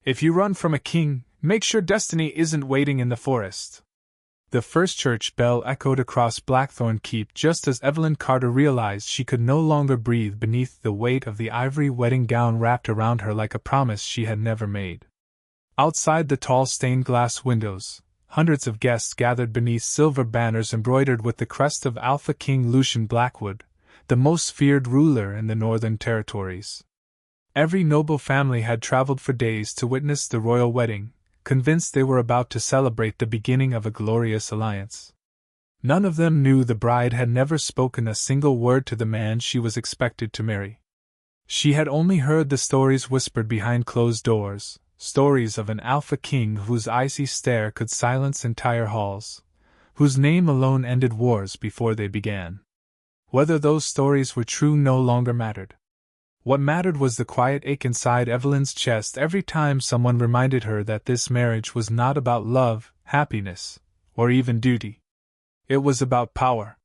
If you run from a king, make sure destiny isn't waiting in the forest. The first church bell echoed across Blackthorn Keep just as Evelyn Carter realized she could no longer breathe beneath the weight of the ivory wedding gown wrapped around her like a promise she had never made. Outside the tall stained-glass windows, hundreds of guests gathered beneath silver banners embroidered with the crest of Alpha King Lucian Blackwood, the most feared ruler in the Northern Territories. Every noble family had traveled for days to witness the royal wedding, convinced they were about to celebrate the beginning of a glorious alliance. None of them knew the bride had never spoken a single word to the man she was expected to marry. She had only heard the stories whispered behind closed doors, stories of an alpha king whose icy stare could silence entire halls, whose name alone ended wars before they began. Whether those stories were true no longer mattered. What mattered was the quiet ache inside Evelyn's chest every time someone reminded her that this marriage was not about love, happiness, or even duty. It was about power.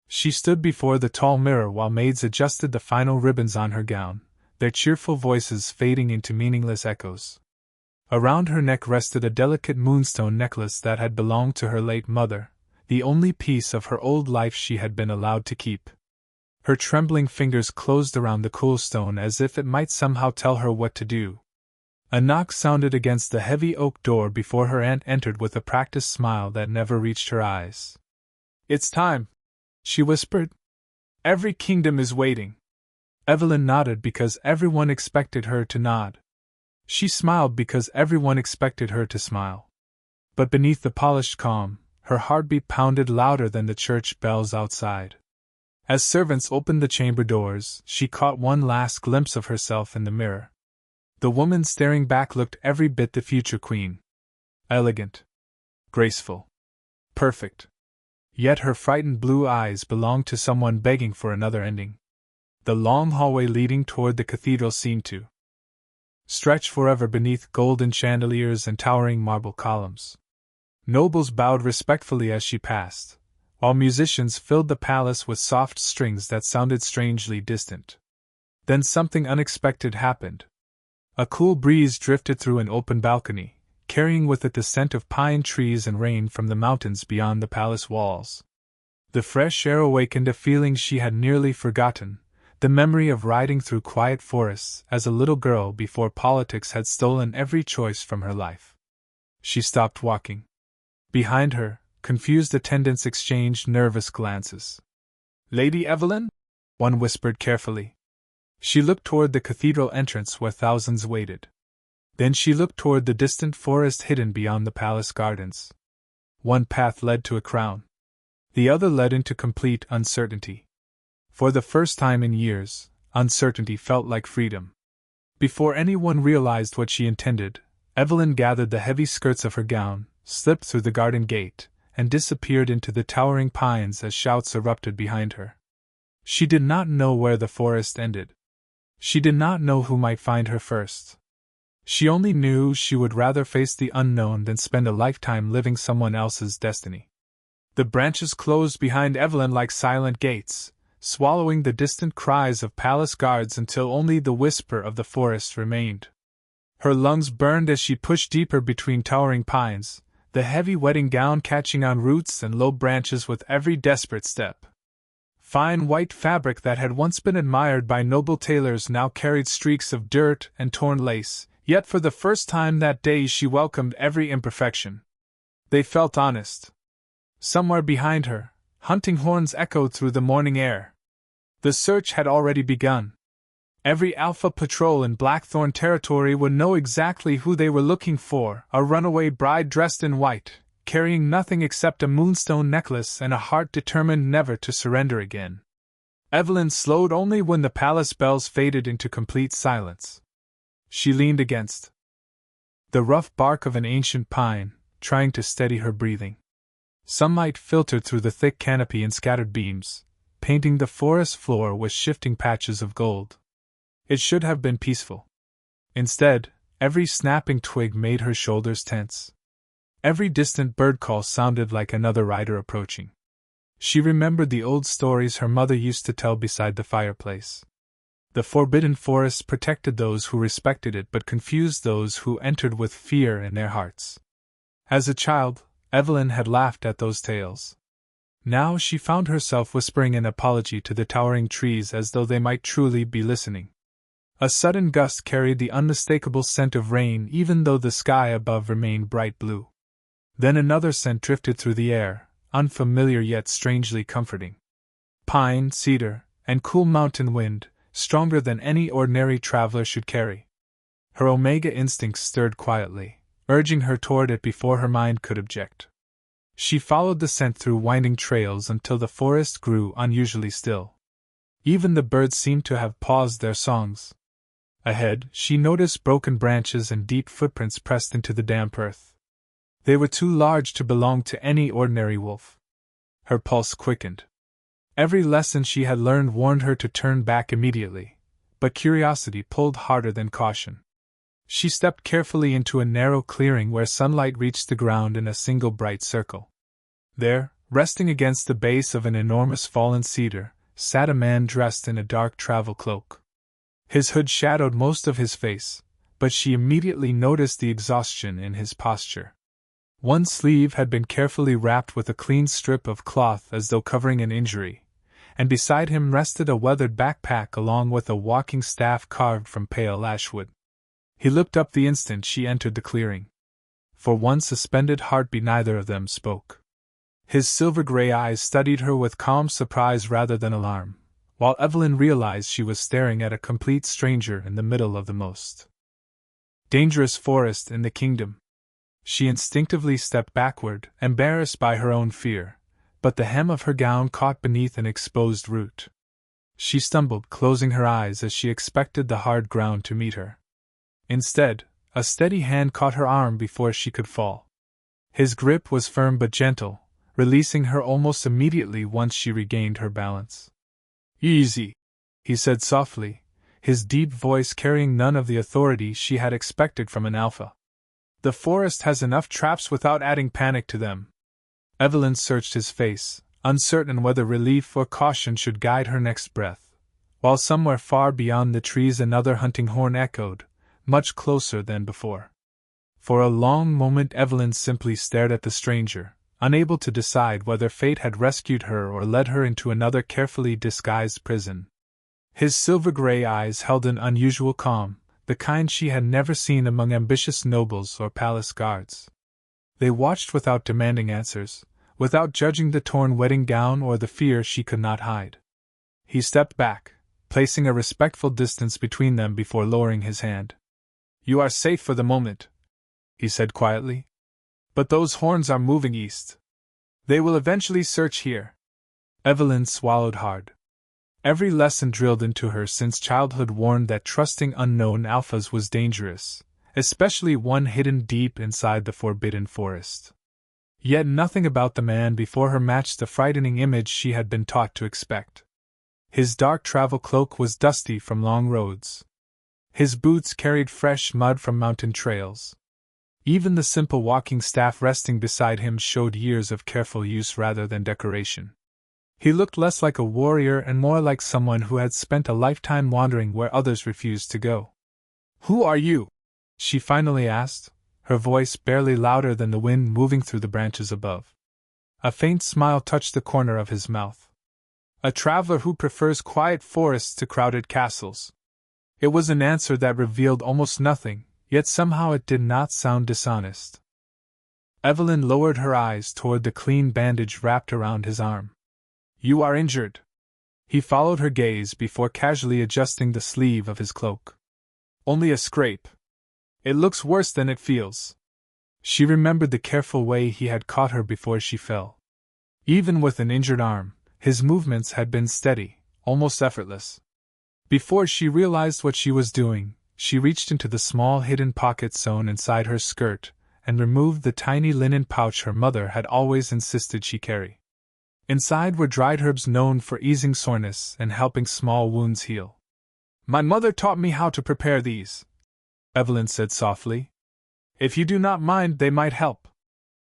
She stood before the tall mirror while maids adjusted the final ribbons on her gown, their cheerful voices fading into meaningless echoes. Around her neck rested a delicate moonstone necklace that had belonged to her late mother, the only piece of her old life she had been allowed to keep. Her trembling fingers closed around the cool stone as if it might somehow tell her what to do. A knock sounded against the heavy oak door before her aunt entered with a practiced smile that never reached her eyes. "It's time," she whispered. "Every kingdom is waiting." Evelyn nodded because everyone expected her to nod. She smiled because everyone expected her to smile. But beneath the polished calm, her heartbeat pounded louder than the church bells outside. As servants opened the chamber doors, she caught one last glimpse of herself in the mirror. The woman staring back looked every bit the future queen. Elegant. Graceful. Perfect. Yet her frightened blue eyes belonged to someone begging for another ending. The long hallway leading toward the cathedral seemed to stretch forever beneath golden chandeliers and towering marble columns. Nobles bowed respectfully as she passed, while musicians filled the palace with soft strings that sounded strangely distant. Then something unexpected happened. A cool breeze drifted through an open balcony, carrying with it the scent of pine trees and rain from the mountains beyond the palace walls. The fresh air awakened a feeling she had nearly forgotten, the memory of riding through quiet forests as a little girl before politics had stolen every choice from her life. She stopped walking. Behind her, confused attendants exchanged nervous glances. "Lady Evelyn?" one whispered carefully. She looked toward the cathedral entrance where thousands waited. Then she looked toward the distant forest hidden beyond the palace gardens. One path led to a crown. The other led into complete uncertainty. For the first time in years, uncertainty felt like freedom. Before anyone realized what she intended, Evelyn gathered the heavy skirts of her gown, slipped through the garden gate, and disappeared into the towering pines as shouts erupted behind her. She did not know where the forest ended. She did not know who might find her first. She only knew she would rather face the unknown than spend a lifetime living someone else's destiny. The branches closed behind Evelyn like silent gates, swallowing the distant cries of palace guards until only the whisper of the forest remained. Her lungs burned as she pushed deeper between towering pines, the heavy wedding gown catching on roots and low branches with every desperate step. Fine white fabric that had once been admired by noble tailors now carried streaks of dirt and torn lace, yet for the first time that day she welcomed every imperfection. They felt honest. Somewhere behind her, hunting horns echoed through the morning air. The search had already begun. Every Alpha patrol in Blackthorn territory would know exactly who they were looking for, a runaway bride dressed in white, carrying nothing except a moonstone necklace and a heart determined never to surrender again. Evelyn slowed only when the palace bells faded into complete silence. She leaned against the rough bark of an ancient pine, trying to steady her breathing. Sunlight filtered through the thick canopy in scattered beams, painting the forest floor with shifting patches of gold. It should have been peaceful. Instead, every snapping twig made her shoulders tense. Every distant bird call sounded like another rider approaching. She remembered the old stories her mother used to tell beside the fireplace. The forbidden forest protected those who respected it but confused those who entered with fear in their hearts. As a child, Evelyn had laughed at those tales. Now she found herself whispering an apology to the towering trees as though they might truly be listening. A sudden gust carried the unmistakable scent of rain even though the sky above remained bright blue. Then another scent drifted through the air, unfamiliar yet strangely comforting. Pine, cedar, and cool mountain wind, stronger than any ordinary traveler should carry. Her omega instincts stirred quietly, urging her toward it before her mind could object. She followed the scent through winding trails until the forest grew unusually still. Even the birds seemed to have paused their songs. Ahead, she noticed broken branches and deep footprints pressed into the damp earth. They were too large to belong to any ordinary wolf. Her pulse quickened. Every lesson she had learned warned her to turn back immediately, but curiosity pulled harder than caution. She stepped carefully into a narrow clearing where sunlight reached the ground in a single bright circle. There, resting against the base of an enormous fallen cedar, sat a man dressed in a dark travel cloak. His hood shadowed most of his face, but she immediately noticed the exhaustion in his posture. One sleeve had been carefully wrapped with a clean strip of cloth as though covering an injury, and beside him rested a weathered backpack along with a walking staff carved from pale ashwood. He looked up the instant she entered the clearing. For one suspended heartbeat neither of them spoke. His silver-gray eyes studied her with calm surprise rather than alarm, while Evelyn realized she was staring at a complete stranger in the middle of the most dangerous forest in the kingdom. She instinctively stepped backward, embarrassed by her own fear, but the hem of her gown caught beneath an exposed root. She stumbled, closing her eyes as she expected the hard ground to meet her. Instead, a steady hand caught her arm before she could fall. His grip was firm but gentle, releasing her almost immediately once she regained her balance. "Easy," he said softly, his deep voice carrying none of the authority she had expected from an alpha. "The forest has enough traps without adding panic to them." Evelyn searched his face, uncertain whether relief or caution should guide her next breath, while somewhere far beyond the trees another hunting horn echoed, much closer than before. For a long moment Evelyn simply stared at the stranger, unable to decide whether fate had rescued her or led her into another carefully disguised prison. His silver-gray eyes held an unusual calm, the kind she had never seen among ambitious nobles or palace guards. They watched without demanding answers, without judging the torn wedding gown or the fear she could not hide. He stepped back, placing a respectful distance between them before lowering his hand. "You are safe for the moment," he said quietly. "But those horns are moving east. They will eventually search here." Evelyn swallowed hard. Every lesson drilled into her since childhood warned that trusting unknown alphas was dangerous, especially one hidden deep inside the forbidden forest. Yet nothing about the man before her matched the frightening image she had been taught to expect. His dark travel cloak was dusty from long roads. His boots carried fresh mud from mountain trails. Even the simple walking staff resting beside him showed years of careful use rather than decoration. He looked less like a warrior and more like someone who had spent a lifetime wandering where others refused to go. "Who are you?" she finally asked, her voice barely louder than the wind moving through the branches above. A faint smile touched the corner of his mouth. "A traveler who prefers quiet forests to crowded castles." It was an answer that revealed almost nothing, yet somehow it did not sound dishonest. Evelyn lowered her eyes toward the clean bandage wrapped around his arm. "You are injured." He followed her gaze before casually adjusting the sleeve of his cloak. "Only a scrape. It looks worse than it feels." She remembered the careful way he had caught her before she fell. Even with an injured arm, his movements had been steady, almost effortless. Before she realized what she was doing, she reached into the small hidden pocket sewn inside her skirt and removed the tiny linen pouch her mother had always insisted she carry. Inside were dried herbs known for easing soreness and helping small wounds heal. "My mother taught me how to prepare these," Evelyn said softly. "If you do not mind, they might help."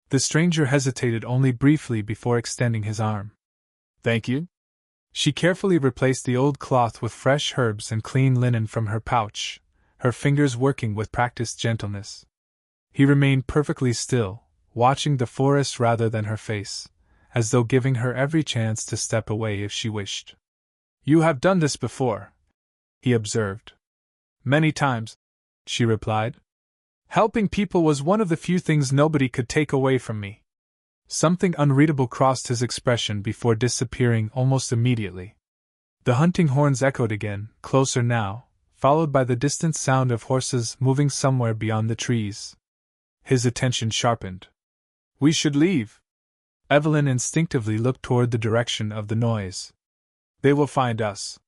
The stranger hesitated only briefly before extending his arm. "Thank you." She carefully replaced the old cloth with fresh herbs and clean linen from her pouch, her fingers working with practiced gentleness. He remained perfectly still, watching the forest rather than her face, as though giving her every chance to step away if she wished. "You have done this before," he observed. "Many times," she replied. "Helping people was one of the few things nobody could take away from me." Something unreadable crossed his expression before disappearing almost immediately. The hunting horns echoed again, closer now, followed by the distant sound of horses moving somewhere beyond the trees. His attention sharpened. "We should leave." Evelyn instinctively looked toward the direction of the noise. "They will find us."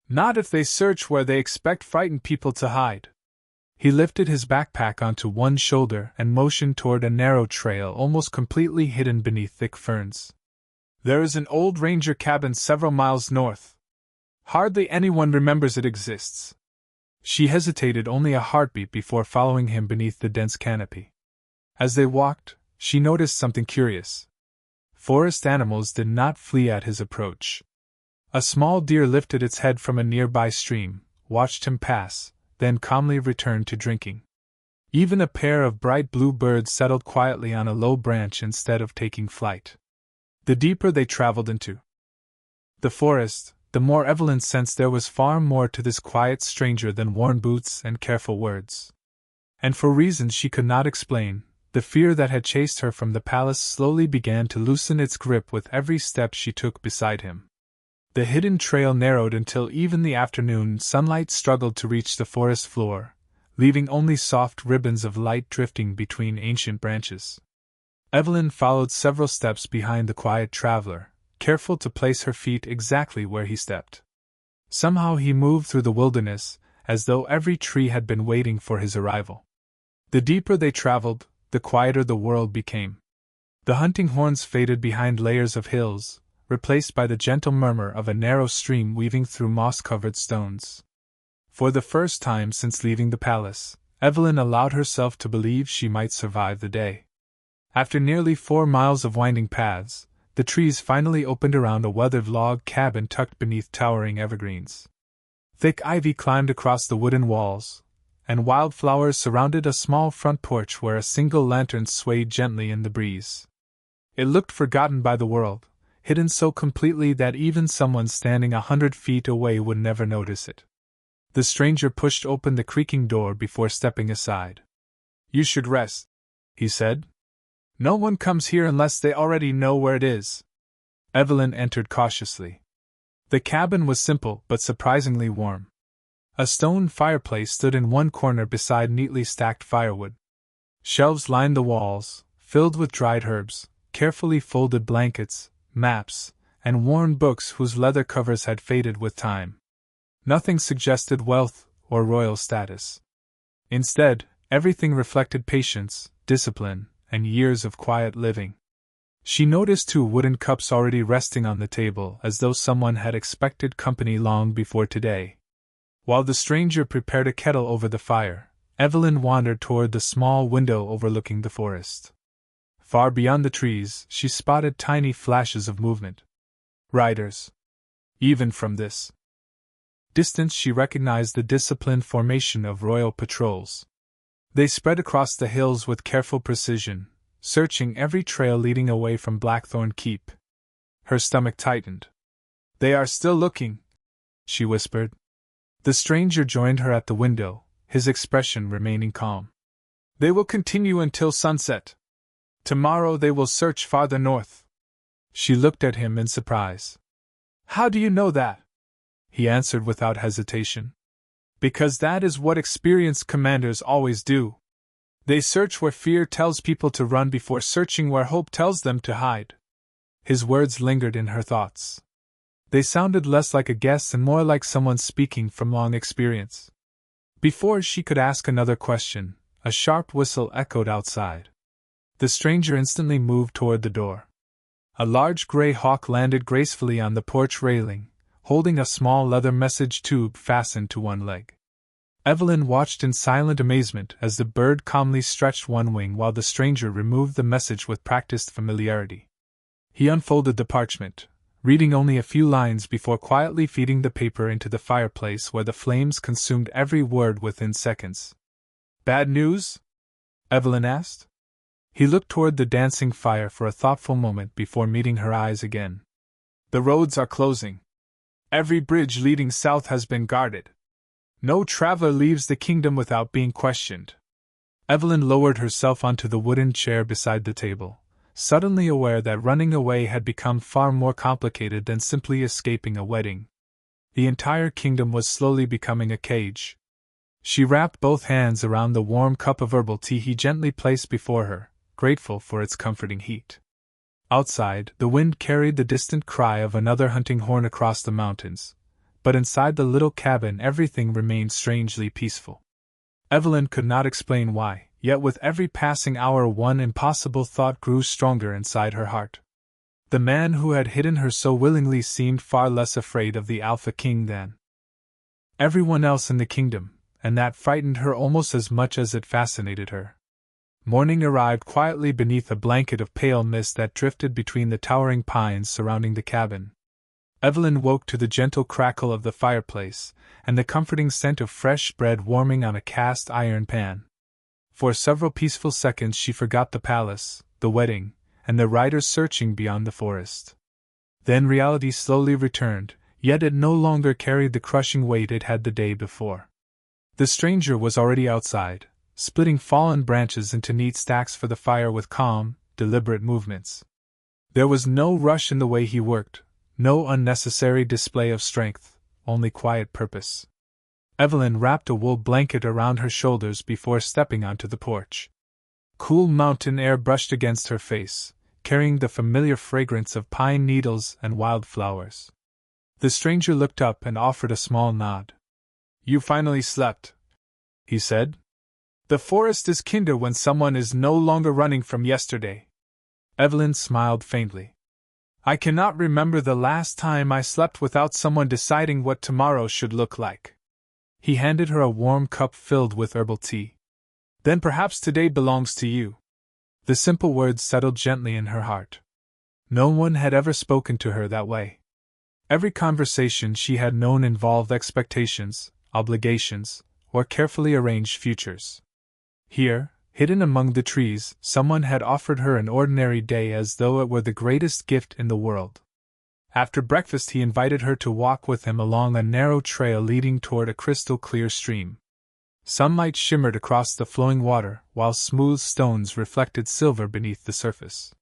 "Not if they search where they expect frightened people to hide." He lifted his backpack onto one shoulder and motioned toward a narrow trail almost completely hidden beneath thick ferns. "There is an old ranger cabin several miles north. Hardly anyone remembers it exists." She hesitated only a heartbeat before following him beneath the dense canopy. As they walked, she noticed something curious. Forest animals did not flee at his approach. A small deer lifted its head from a nearby stream, watched him pass, then calmly returned to drinking. Even a pair of bright blue birds settled quietly on a low branch instead of taking flight. The deeper they traveled into the forest, the more Evelyn sensed there was far more to this quiet stranger than worn boots and careful words. And for reasons she could not explain, the fear that had chased her from the palace slowly began to loosen its grip with every step she took beside him. The hidden trail narrowed until even the afternoon sunlight struggled to reach the forest floor, leaving only soft ribbons of light drifting between ancient branches. Evelyn followed several steps behind the quiet traveler, careful to place her feet exactly where he stepped. Somehow he moved through the wilderness, as though every tree had been waiting for his arrival. The deeper they traveled, the quieter the world became. The hunting horns faded behind layers of hills, replaced by the gentle murmur of a narrow stream weaving through moss-covered stones. For the first time since leaving the palace, Evelyn allowed herself to believe she might survive the day. After nearly 4 miles of winding paths, the trees finally opened around a weathered log cabin tucked beneath towering evergreens. Thick ivy climbed across the wooden walls, and wildflowers surrounded a small front porch where a single lantern swayed gently in the breeze. It looked forgotten by the world, hidden so completely that even someone standing 100 feet away would never notice it. The stranger pushed open the creaking door before stepping aside. "You should rest," he said. "No one comes here unless they already know where it is." Evelyn entered cautiously. The cabin was simple but surprisingly warm. A stone fireplace stood in one corner beside neatly stacked firewood. Shelves lined the walls, filled with dried herbs, carefully folded blankets, maps, and worn books whose leather covers had faded with time. Nothing suggested wealth or royal status. Instead, everything reflected patience, discipline, and years of quiet living. She noticed 2 wooden cups already resting on the table as though someone had expected company long before today. While the stranger prepared a kettle over the fire, Evelyn wandered toward the small window overlooking the forest. Far beyond the trees, she spotted tiny flashes of movement. Riders. Even from this distance, she recognized the disciplined formation of royal patrols. They spread across the hills with careful precision, searching every trail leading away from Blackthorn Keep. Her stomach tightened. "They are still looking," she whispered. The stranger joined her at the window, his expression remaining calm. "They will continue until sunset. Tomorrow they will search farther north." She looked at him in surprise. "How do you know that?" He answered without hesitation. "Because that is what experienced commanders always do. They search where fear tells people to run before searching where hope tells them to hide." His words lingered in her thoughts. They sounded less like a guess and more like someone speaking from long experience. Before she could ask another question, a sharp whistle echoed outside. The stranger instantly moved toward the door. A large gray hawk landed gracefully on the porch railing, holding a small leather message tube fastened to one leg. Evelyn watched in silent amazement as the bird calmly stretched one wing while the stranger removed the message with practiced familiarity. He unfolded the parchment, reading only a few lines before quietly feeding the paper into the fireplace where the flames consumed every word within seconds. Bad news? Evelyn asked. He looked toward the dancing fire for a thoughtful moment before meeting her eyes again. The roads are closing. Every bridge leading south has been guarded. No traveler leaves the kingdom without being questioned. Evelyn lowered herself onto the wooden chair beside the table, suddenly aware that running away had become far more complicated than simply escaping a wedding. The entire kingdom was slowly becoming a cage. She wrapped both hands around the warm cup of herbal tea he gently placed before her, grateful for its comforting heat. Outside, the wind carried the distant cry of another hunting horn across the mountains, but inside the little cabin everything remained strangely peaceful. Evelyn could not explain why, yet with every passing hour one impossible thought grew stronger inside her heart. The man who had hidden her so willingly seemed far less afraid of the Alpha King than everyone else in the kingdom, and that frightened her almost as much as it fascinated her. Morning arrived quietly beneath a blanket of pale mist that drifted between the towering pines surrounding the cabin. Evelyn woke to the gentle crackle of the fireplace, and the comforting scent of fresh bread warming on a cast iron pan. For several peaceful seconds she forgot the palace, the wedding, and the riders searching beyond the forest. Then reality slowly returned, yet it no longer carried the crushing weight it had the day before. The stranger was already outside, splitting fallen branches into neat stacks for the fire with calm, deliberate movements. There was no rush in the way he worked, no unnecessary display of strength, only quiet purpose. Evelyn wrapped a wool blanket around her shoulders before stepping onto the porch. Cool mountain air brushed against her face, carrying the familiar fragrance of pine needles and wildflowers. The stranger looked up and offered a small nod. "You finally slept," he said. "The forest is kinder when someone is no longer running from yesterday." Evelyn smiled faintly. "I cannot remember the last time I slept without someone deciding what tomorrow should look like." He handed her a warm cup filled with herbal tea. "Then perhaps today belongs to you." The simple words settled gently in her heart. No one had ever spoken to her that way. Every conversation she had known involved expectations, obligations, or carefully arranged futures. Here, hidden among the trees, someone had offered her an ordinary day as though it were the greatest gift in the world. After breakfast he invited her to walk with him along a narrow trail leading toward a crystal-clear stream. Sunlight shimmered across the flowing water, while smooth stones reflected silver beneath the surface.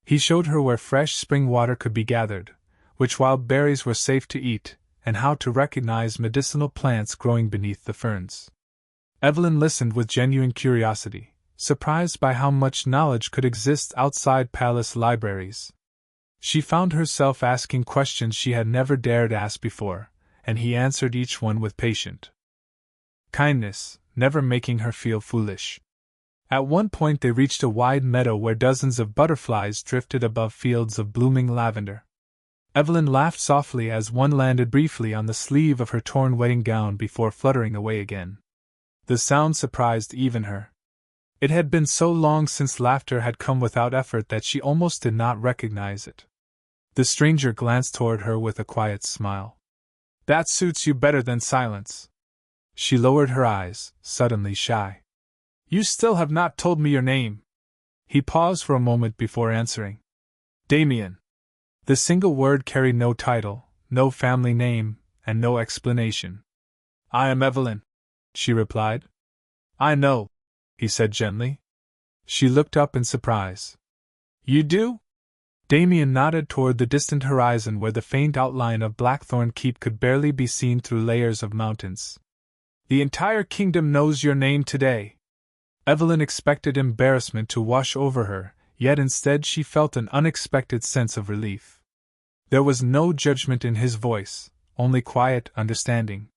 He showed her where fresh spring water could be gathered, which wild berries were safe to eat, and how to recognize medicinal plants growing beneath the ferns. Evelyn listened with genuine curiosity, surprised by how much knowledge could exist outside palace libraries. She found herself asking questions she had never dared ask before, and he answered each one with patient kindness, never making her feel foolish. At one point they reached a wide meadow where dozens of butterflies drifted above fields of blooming lavender. Evelyn laughed softly as one landed briefly on the sleeve of her torn wedding gown before fluttering away again. The sound surprised even her. It had been so long since laughter had come without effort that she almost did not recognize it. The stranger glanced toward her with a quiet smile. "That suits you better than silence." She lowered her eyes, suddenly shy. "You still have not told me your name." He paused for a moment before answering. "Damien." The single word carried no title, no family name, and no explanation. "I am Evelyn," she replied. "I know," he said gently. She looked up in surprise. "You do?" Damien nodded toward the distant horizon where the faint outline of Blackthorn Keep could barely be seen through layers of mountains. "The entire kingdom knows your name today." Evelyn expected embarrassment to wash over her, yet instead she felt an unexpected sense of relief. There was no judgment in his voice, only quiet understanding.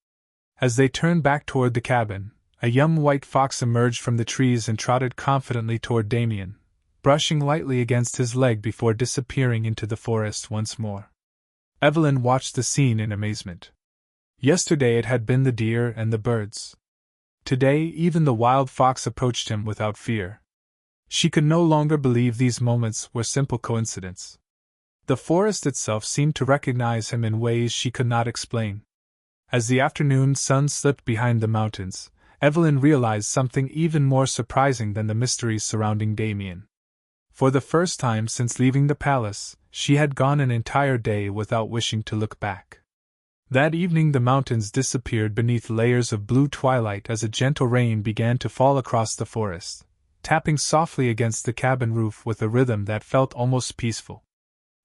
As they turned back toward the cabin, a young white fox emerged from the trees and trotted confidently toward Damien, brushing lightly against his leg before disappearing into the forest once more. Evelyn watched the scene in amazement. Yesterday it had been the deer and the birds. Today even the wild fox approached him without fear. She could no longer believe these moments were simple coincidence. The forest itself seemed to recognize him in ways she could not explain. As the afternoon sun slipped behind the mountains, Evelyn realized something even more surprising than the mysteries surrounding Damien. For the first time since leaving the palace, she had gone an entire day without wishing to look back. That evening the mountains disappeared beneath layers of blue twilight as a gentle rain began to fall across the forest, tapping softly against the cabin roof with a rhythm that felt almost peaceful.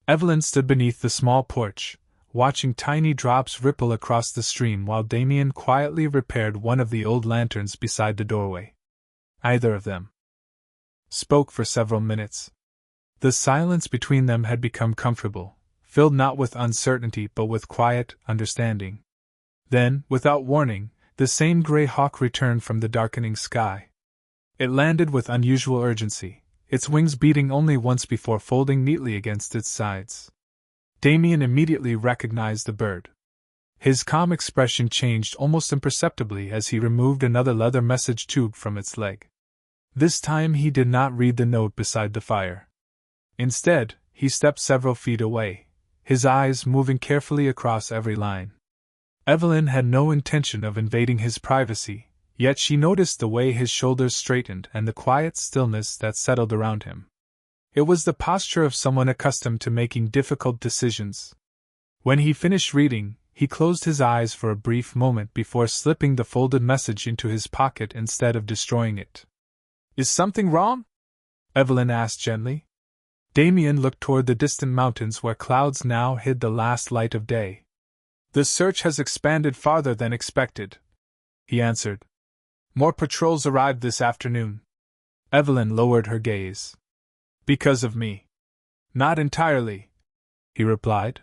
Evelyn stood beneath the small porch, watching tiny drops ripple across the stream while Damien quietly repaired one of the old lanterns beside the doorway. Neither of them spoke for several minutes. The silence between them had become comfortable, filled not with uncertainty but with quiet understanding. Then, without warning, the same gray hawk returned from the darkening sky. It landed with unusual urgency, its wings beating only once before folding neatly against its sides. Damien immediately recognized the bird. His calm expression changed almost imperceptibly as he removed another leather message tube from its leg. This time he did not read the note beside the fire. Instead, he stepped several feet away, his eyes moving carefully across every line. Evelyn had no intention of invading his privacy, yet she noticed the way his shoulders straightened and the quiet stillness that settled around him. It was the posture of someone accustomed to making difficult decisions. When he finished reading, he closed his eyes for a brief moment before slipping the folded message into his pocket instead of destroying it. "Is something wrong?" Evelyn asked gently. Damien looked toward the distant mountains where clouds now hid the last light of day. "The search has expanded farther than expected," he answered. "More patrols arrived this afternoon." Evelyn lowered her gaze. "Because of me?" "Not entirely," he replied.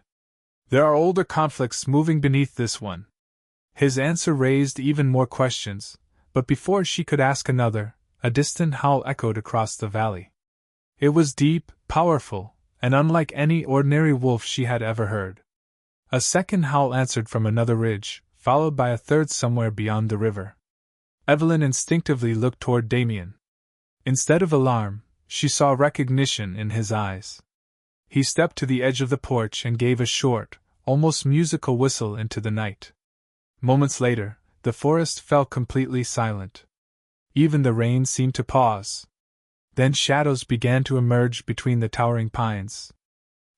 "There are older conflicts moving beneath this one." His answer raised even more questions, but before she could ask another, a distant howl echoed across the valley. It was deep, powerful, and unlike any ordinary wolf she had ever heard. A second howl answered from another ridge, followed by a third somewhere beyond the river. Evelyn instinctively looked toward Damien. Instead of alarm, she saw recognition in his eyes. He stepped to the edge of the porch and gave a short, almost musical whistle into the night. Moments later, the forest fell completely silent. Even the rain seemed to pause. Then shadows began to emerge between the towering pines.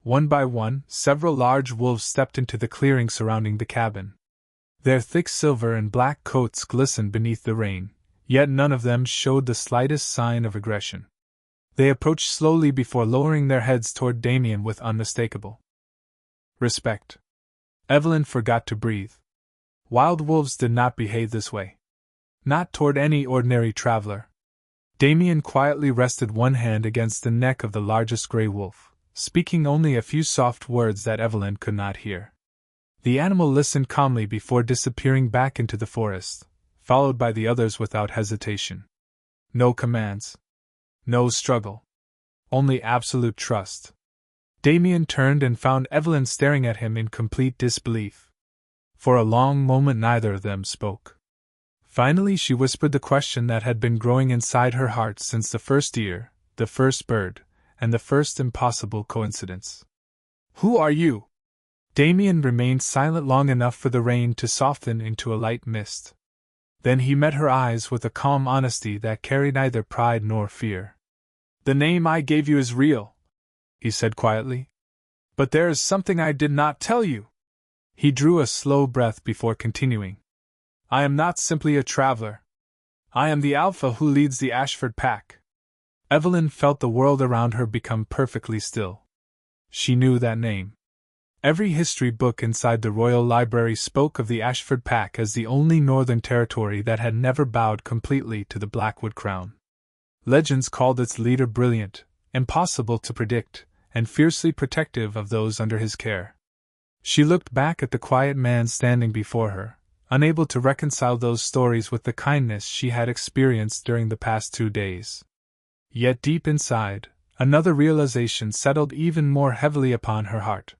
One by one, several large wolves stepped into the clearing surrounding the cabin. Their thick silver and black coats glistened beneath the rain, yet none of them showed the slightest sign of aggression. They approached slowly before lowering their heads toward Damien with unmistakable respect. Evelyn forgot to breathe. Wild wolves did not behave this way. Not toward any ordinary traveler. Damien quietly rested one hand against the neck of the largest gray wolf, speaking only a few soft words that Evelyn could not hear. The animal listened calmly before disappearing back into the forest, followed by the others without hesitation. No commands. No struggle. Only absolute trust. Damien turned and found Evelyn staring at him in complete disbelief. For a long moment neither of them spoke. Finally she whispered the question that had been growing inside her heart since the first year, the first bird, and the first impossible coincidence. "Who are you?" Damien remained silent long enough for the rain to soften into a light mist. Then he met her eyes with a calm honesty that carried neither pride nor fear. "The name I gave you is real," he said quietly. "But there is something I did not tell you." He drew a slow breath before continuing. "I am not simply a traveler. I am the Alpha who leads the Ashford pack." Evelyn felt the world around her become perfectly still. She knew that name. Every history book inside the Royal Library spoke of the Ashford pack as the only northern territory that had never bowed completely to the Blackwood crown. Legends called its leader brilliant, impossible to predict, and fiercely protective of those under his care. She looked back at the quiet man standing before her, unable to reconcile those stories with the kindness she had experienced during the past 2 days. Yet deep inside, another realization settled even more heavily upon her heart.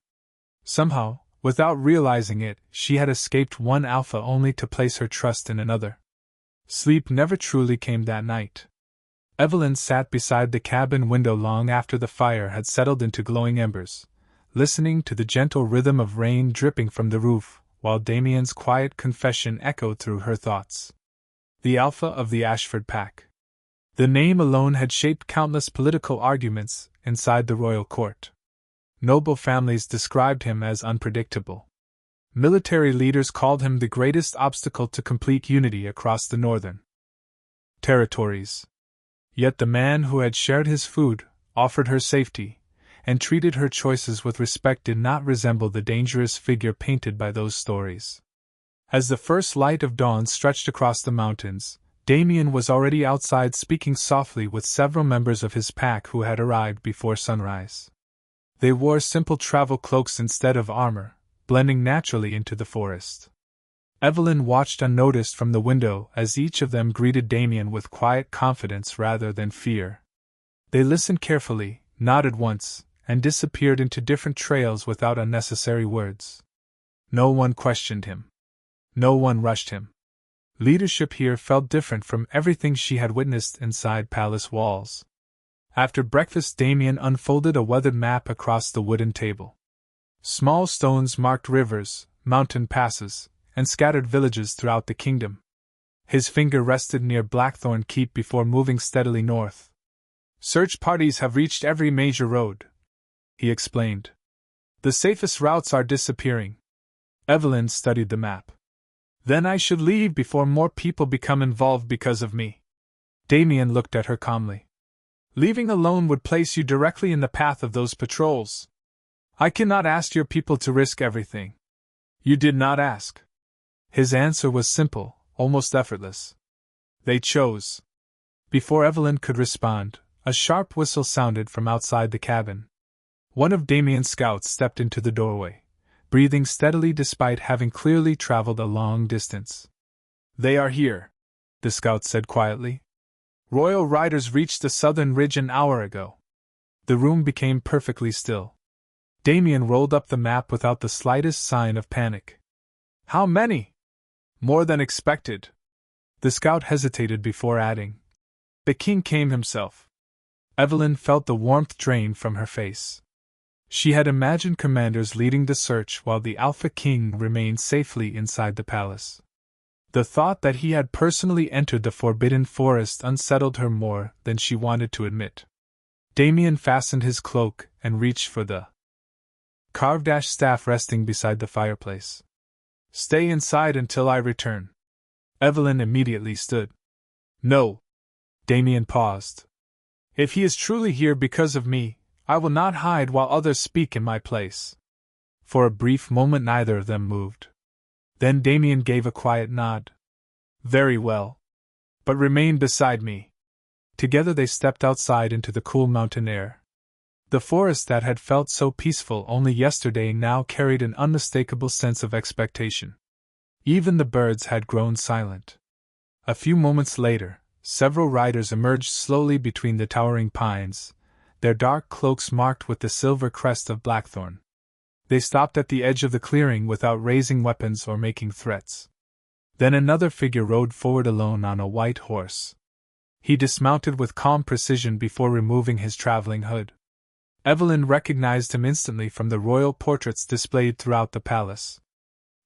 Somehow, without realizing it, she had escaped one Alpha only to place her trust in another. Sleep never truly came that night. Evelyn sat beside the cabin window long after the fire had settled into glowing embers, listening to the gentle rhythm of rain dripping from the roof, while Damien's quiet confession echoed through her thoughts. The Alpha of the Ashford Pack. The name alone had shaped countless political arguments inside the royal court. Noble families described him as unpredictable. Military leaders called him the greatest obstacle to complete unity across the northern territories. Yet the man who had shared his food, offered her safety, and treated her choices with respect did not resemble the dangerous figure painted by those stories. As the first light of dawn stretched across the mountains, Damien was already outside speaking softly with several members of his pack who had arrived before sunrise. They wore simple travel cloaks instead of armor, blending naturally into the forest. Evelyn watched unnoticed from the window as each of them greeted Damien with quiet confidence rather than fear. They listened carefully, nodded once, and disappeared into different trails without unnecessary words. No one questioned him. No one rushed him. Leadership here felt different from everything she had witnessed inside palace walls. After breakfast, Damien unfolded a weathered map across the wooden table. Small stones marked rivers, mountain passes, and scattered villages throughout the kingdom. His finger rested near Blackthorn Keep before moving steadily north. Search parties have reached every major road, he explained. The safest routes are disappearing. Evelyn studied the map. Then I should leave before more people become involved because of me. Damien looked at her calmly. Leaving alone would place you directly in the path of those patrols. I cannot ask your people to risk everything. You did not ask. His answer was simple, almost effortless. They chose. Before Evelyn could respond, a sharp whistle sounded from outside the cabin. One of Damien's scouts stepped into the doorway, breathing steadily despite having clearly traveled a long distance. They are here, the scout said quietly. Royal riders reached the southern ridge an hour ago. The room became perfectly still. Damien rolled up the map without the slightest sign of panic. How many? More than expected. The scout hesitated before adding. The king came himself. Evelyn felt the warmth drain from her face. She had imagined commanders leading the search while the Alpha King remained safely inside the palace. The thought that he had personally entered the forbidden forest unsettled her more than she wanted to admit. Damien fastened his cloak and reached for the carved ash staff resting beside the fireplace. Stay inside until I return. Evelyn immediately stood. No. Damien paused. If he is truly here because of me, I will not hide while others speak in my place. For a brief moment neither of them moved. Then Damien gave a quiet nod. Very well. But remain beside me. Together they stepped outside into the cool mountain air. The forest that had felt so peaceful only yesterday now carried an unmistakable sense of expectation. Even the birds had grown silent. A few moments later, several riders emerged slowly between the towering pines, their dark cloaks marked with the silver crest of Blackthorn. They stopped at the edge of the clearing without raising weapons or making threats. Then another figure rode forward alone on a white horse. He dismounted with calm precision before removing his traveling hood. Evelyn recognized him instantly from the royal portraits displayed throughout the palace.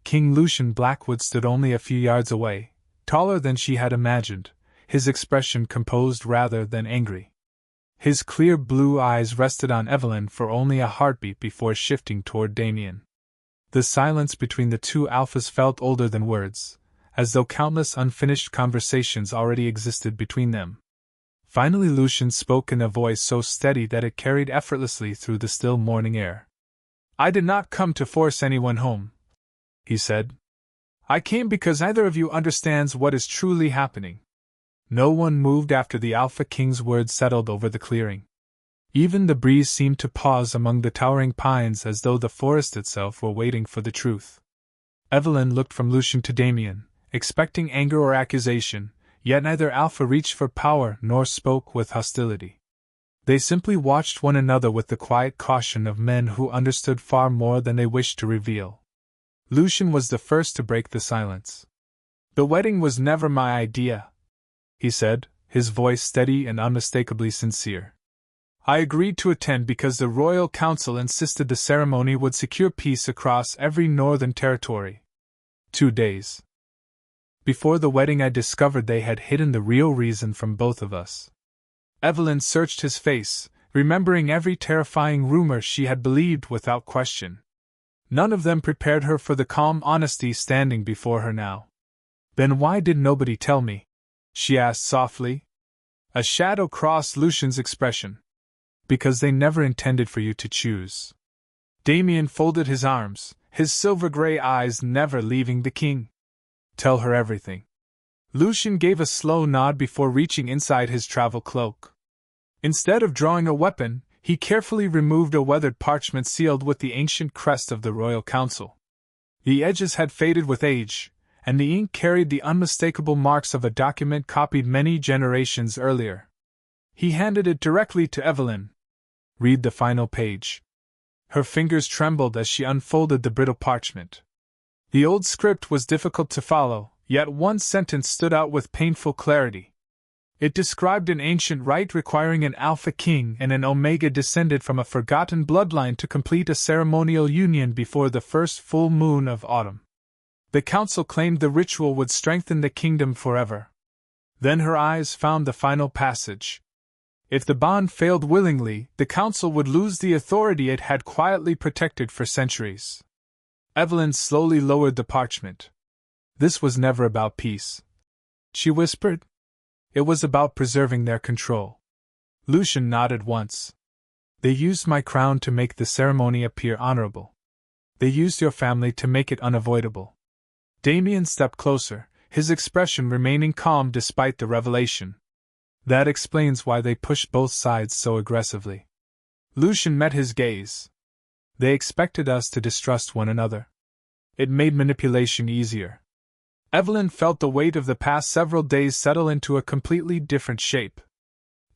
King Lucian Blackwood stood only a few yards away, taller than she had imagined, his expression composed rather than angry. His clear blue eyes rested on Evelyn for only a heartbeat before shifting toward Damien. The silence between the two alphas felt older than words, as though countless unfinished conversations already existed between them. Finally Lucian spoke in a voice so steady that it carried effortlessly through the still morning air. I did not come to force anyone home, he said. I came because neither of you understands what is truly happening. No one moved after the Alpha King's words settled over the clearing. Even the breeze seemed to pause among the towering pines as though the forest itself were waiting for the truth. Evelyn looked from Lucian to Damien, expecting anger or accusation, yet neither Alpha reached for power nor spoke with hostility. They simply watched one another with the quiet caution of men who understood far more than they wished to reveal. Lucian was the first to break the silence. The wedding was never my idea, he said, his voice steady and unmistakably sincere. I agreed to attend because the royal council insisted the ceremony would secure peace across every northern territory. 2 days before the wedding, I discovered they had hidden the real reason from both of us. Evelyn searched his face, remembering every terrifying rumor she had believed without question. None of them prepared her for the calm honesty standing before her now. Then why did nobody tell me? She asked softly. A shadow crossed Lucian's expression. Because they never intended for you to choose. Damien folded his arms, his silver-gray eyes never leaving the king. Tell her everything. Lucian gave a slow nod before reaching inside his travel cloak. Instead of drawing a weapon, he carefully removed a weathered parchment sealed with the ancient crest of the royal council. The edges had faded with age, and the ink carried the unmistakable marks of a document copied many generations earlier. He handed it directly to Evelyn. Read the final page. Her fingers trembled as she unfolded the brittle parchment. The old script was difficult to follow, yet one sentence stood out with painful clarity. It described an ancient rite requiring an Alpha King and an Omega descended from a forgotten bloodline to complete a ceremonial union before the first full moon of autumn. The council claimed the ritual would strengthen the kingdom forever. Then her eyes found the final passage. If the bond failed willingly, the council would lose the authority it had quietly protected for centuries. Evelyn slowly lowered the parchment. This was never about peace, she whispered. It was about preserving their control. Lucian nodded once. They used my crown to make the ceremony appear honorable. They used your family to make it unavoidable. Damien stepped closer, his expression remaining calm despite the revelation. That explains why they pushed both sides so aggressively. Lucian met his gaze. They expected us to distrust one another. It made manipulation easier. Evelyn felt the weight of the past several days settle into a completely different shape.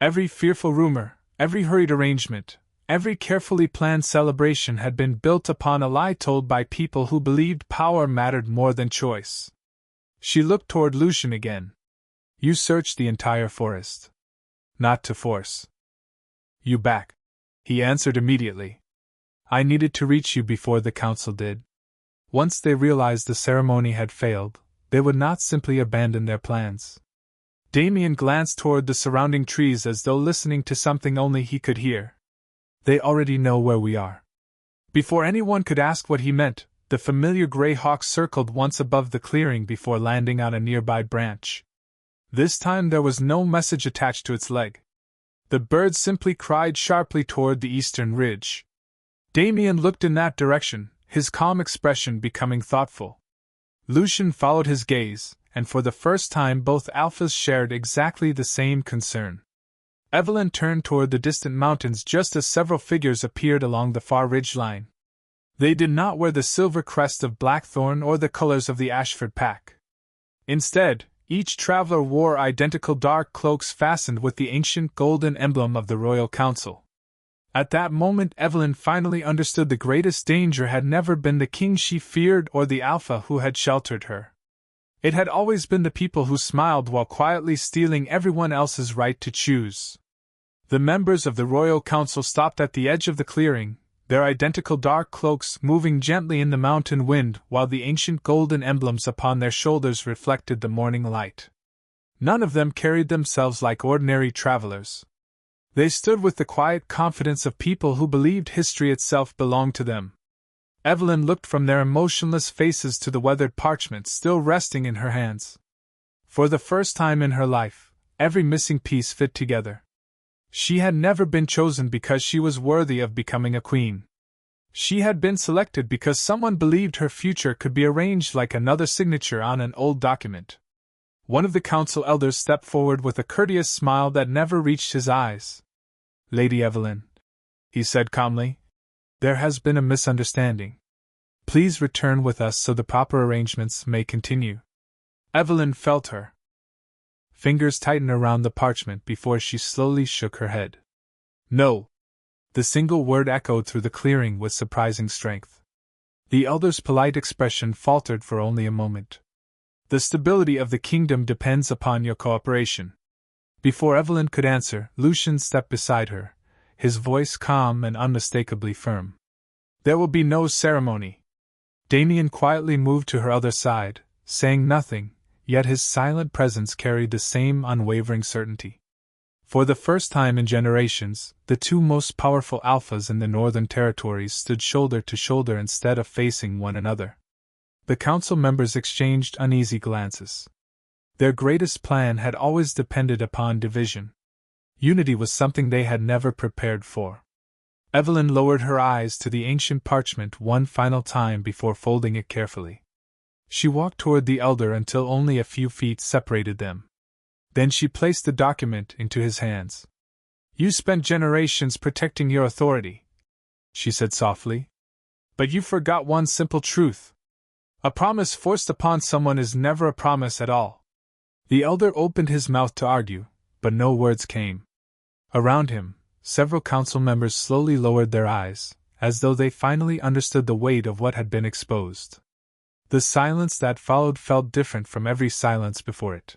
Every fearful rumor, every hurried arrangement, every carefully planned celebration had been built upon a lie told by people who believed power mattered more than choice. She looked toward Lucian again. You searched the entire forest. Not to force you back, he answered immediately. I needed to reach you before the council did. Once they realized the ceremony had failed, they would not simply abandon their plans. Damien glanced toward the surrounding trees as though listening to something only he could hear. They already know where we are. Before anyone could ask what he meant, the familiar gray hawk circled once above the clearing before landing on a nearby branch. This time there was no message attached to its leg. The bird simply cried sharply toward the eastern ridge. Damien looked in that direction, his calm expression becoming thoughtful. Lucian followed his gaze, and for the first time both alphas shared exactly the same concern. Evelyn turned toward the distant mountains just as several figures appeared along the far ridgeline. They did not wear the silver crest of Blackthorn or the colors of the Ashford pack. Instead, each traveler wore identical dark cloaks fastened with the ancient golden emblem of the Royal Council. At that moment Evelyn finally understood the greatest danger had never been the king she feared or the alpha who had sheltered her. It had always been the people who smiled while quietly stealing everyone else's right to choose. The members of the Royal Council stopped at the edge of the clearing, their identical dark cloaks moving gently in the mountain wind while the ancient golden emblems upon their shoulders reflected the morning light. None of them carried themselves like ordinary travelers. They stood with the quiet confidence of people who believed history itself belonged to them. Evelyn looked from their emotionless faces to the weathered parchment still resting in her hands. For the first time in her life, every missing piece fit together. She had never been chosen because she was worthy of becoming a queen. She had been selected because someone believed her future could be arranged like another signature on an old document. One of the council elders stepped forward with a courteous smile that never reached his eyes. Lady Evelyn, he said calmly, there has been a misunderstanding. Please return with us so the proper arrangements may continue. Evelyn felt her fingers tighten around the parchment before she slowly shook her head. No. The single word echoed through the clearing with surprising strength. The elder's polite expression faltered for only a moment. The stability of the kingdom depends upon your cooperation. Before Evelyn could answer, Lucian stepped beside her, his voice calm and unmistakably firm. "There will be no ceremony." Damien quietly moved to her other side, saying nothing, yet his silent presence carried the same unwavering certainty. For the first time in generations, the two most powerful alphas in the Northern Territories stood shoulder to shoulder instead of facing one another. The council members exchanged uneasy glances. Their greatest plan had always depended upon division. Unity was something they had never prepared for. Evelyn lowered her eyes to the ancient parchment one final time before folding it carefully. She walked toward the elder until only a few feet separated them. Then she placed the document into his hands. "You spent generations protecting your authority," she said softly. "But you forgot one simple truth. A promise forced upon someone is never a promise at all." The elder opened his mouth to argue, but no words came. Around him, several council members slowly lowered their eyes, as though they finally understood the weight of what had been exposed. The silence that followed felt different from every silence before it.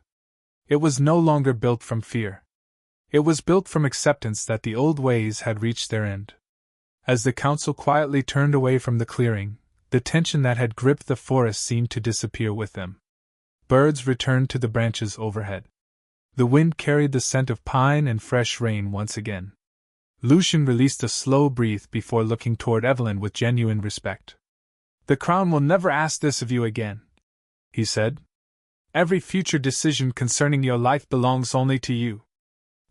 It was no longer built from fear. It was built from acceptance that the old ways had reached their end. As the council quietly turned away from the clearing, the tension that had gripped the forest seemed to disappear with them. Birds returned to the branches overhead. The wind carried the scent of pine and fresh rain once again. Lucian released a slow breath before looking toward Evelyn with genuine respect. "The Crown will never ask this of you again," he said. "Every future decision concerning your life belongs only to you."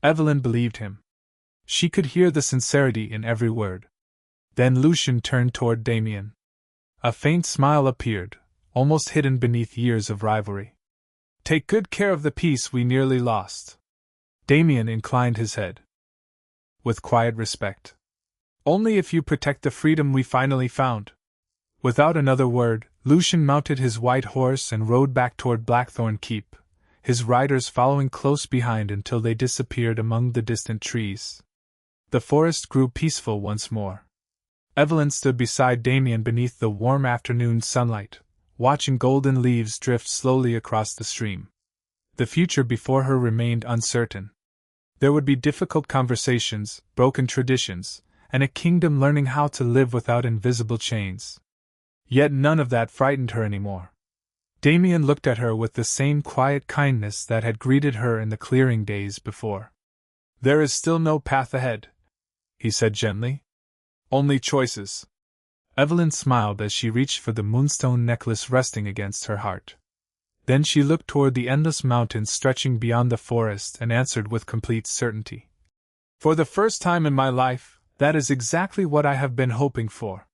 Evelyn believed him. She could hear the sincerity in every word. Then Lucian turned toward Damien. A faint smile appeared, almost hidden beneath years of rivalry. "Take good care of the peace we nearly lost." Damien inclined his head. "With quiet respect. Only if you protect the freedom we finally found." Without another word, Lucian mounted his white horse and rode back toward Blackthorn Keep, his riders following close behind until they disappeared among the distant trees. The forest grew peaceful once more. Evelyn stood beside Damien beneath the warm afternoon sunlight, watching golden leaves drift slowly across the stream. The future before her remained uncertain. There would be difficult conversations, broken traditions, and a kingdom learning how to live without invisible chains. Yet none of that frightened her anymore. Damien looked at her with the same quiet kindness that had greeted her in the clearing days before. "There is still no path ahead," he said gently. "Only choices." Evelyn smiled as she reached for the moonstone necklace resting against her heart. Then she looked toward the endless mountains stretching beyond the forest and answered with complete certainty. "For the first time in my life, that is exactly what I have been hoping for."